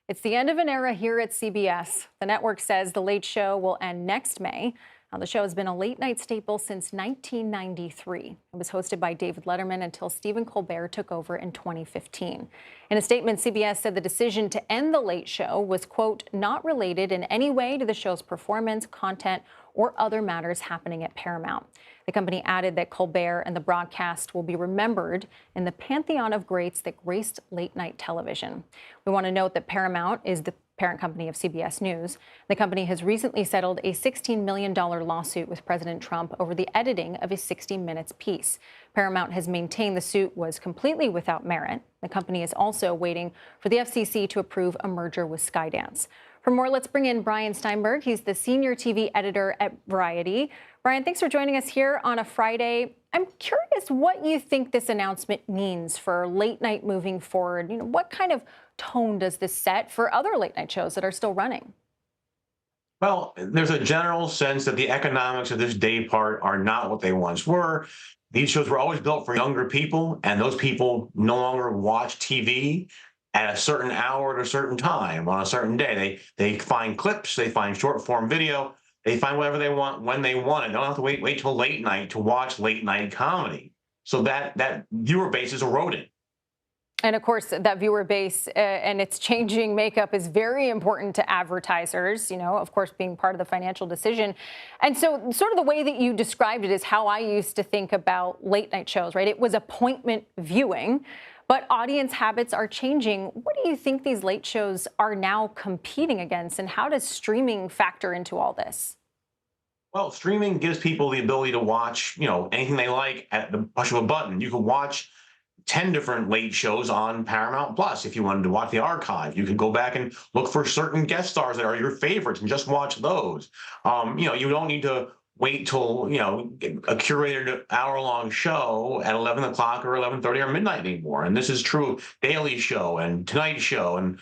It's the end of an era here at CBS. The network says The Late Show will end next May. Now, the show has been a late night staple since 1993. It was hosted by David Letterman until Stephen Colbert took over in 2015. In a statement, CBS said the decision to end The Late Show was, quote, not related in any way to the show's performance, content, or other matters happening at Paramount. The company added that Colbert and the broadcast will be remembered in the pantheon of greats that graced late night television. We want to note that Paramount is the parent company of CBS News. The company has recently settled a $16 million lawsuit with President Trump over the editing of his 60 Minutes piece. Paramount has maintained the suit was completely without merit. The company is also waiting for the FCC to approve a merger with Skydance. For more, let's bring in Brian Steinberg. He's the senior TV editor at Variety. Brian, thanks for joining us here on a Friday. I'm curious what you think this announcement means for late night moving forward. What kind of tone does this set for other late night shows that are still running? Well, there's a general sense that the economics of this day part are not what they once were. These shows were always built for younger people, and those people no longer watch TV at a certain hour at a certain time on a certain day. They find clips, they find short form video, they find whatever they want when they want it. They don't have to wait till late night to watch late night comedy. So that viewer base is eroding. And of course, that viewer base and its changing makeup is very important to advertisers, of course, being part of the financial decision. And so sort of the way that you described it is how I used to think about late night shows, right? It was appointment viewing, but audience habits are changing. What do you think these late shows are now competing against, and how does streaming factor into all this? Well, streaming gives people the ability to watch, anything they like at the push of a button. You can watch 10 different late shows on Paramount Plus. If you wanted to watch the archive, you could go back and look for certain guest stars that are your favorites and just watch those. You don't need to wait till, a curated hour-long show at 11 o'clock or 11:30 or midnight anymore. And this is true of Daily Show and Tonight Show and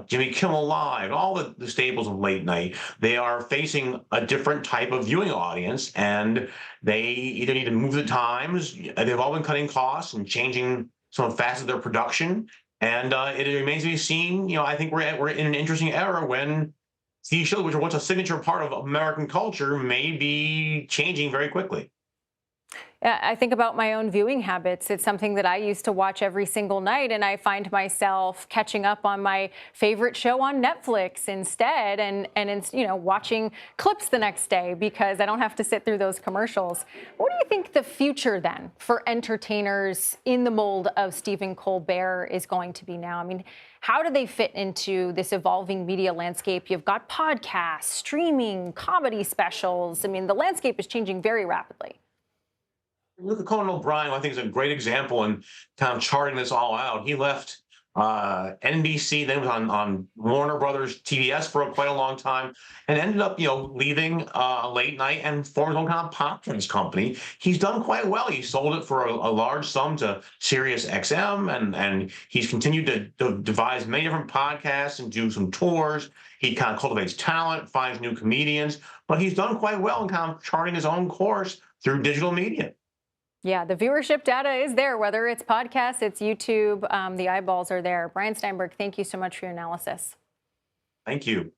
Jimmy Kimmel Live, all the staples of late night. They are facing a different type of viewing audience, and they either need to move the times. They've all been cutting costs and changing some facets of their production. And it remains to be seen. I think we're in an interesting era when TV shows, which are once a signature part of American culture, may be changing very quickly. Yeah, I think about my own viewing habits. It's something that I used to watch every single night, and I find myself catching up on my favorite show on Netflix instead, and watching clips the next day because I don't have to sit through those commercials. What do you think the future then for entertainers in the mold of Stephen Colbert is going to be now? I mean, how do they fit into this evolving media landscape? You've got podcasts, streaming, comedy specials. I mean, the landscape is changing very rapidly. Look at Conan O'Brien, who I think is a great example in kind of charting this all out. He left NBC, then was on Warner Brothers TBS for quite a long time, and ended up, leaving late night and formed his own kind of podcast company. He's done quite well. He sold it for a large sum to Sirius XM, and he's continued to devise many different podcasts and do some tours. He kind of cultivates talent, finds new comedians, but he's done quite well in kind of charting his own course through digital media. Yeah, the viewership data is there, whether it's podcasts, it's YouTube, the eyeballs are there. Brian Steinberg, thank you so much for your analysis. Thank you.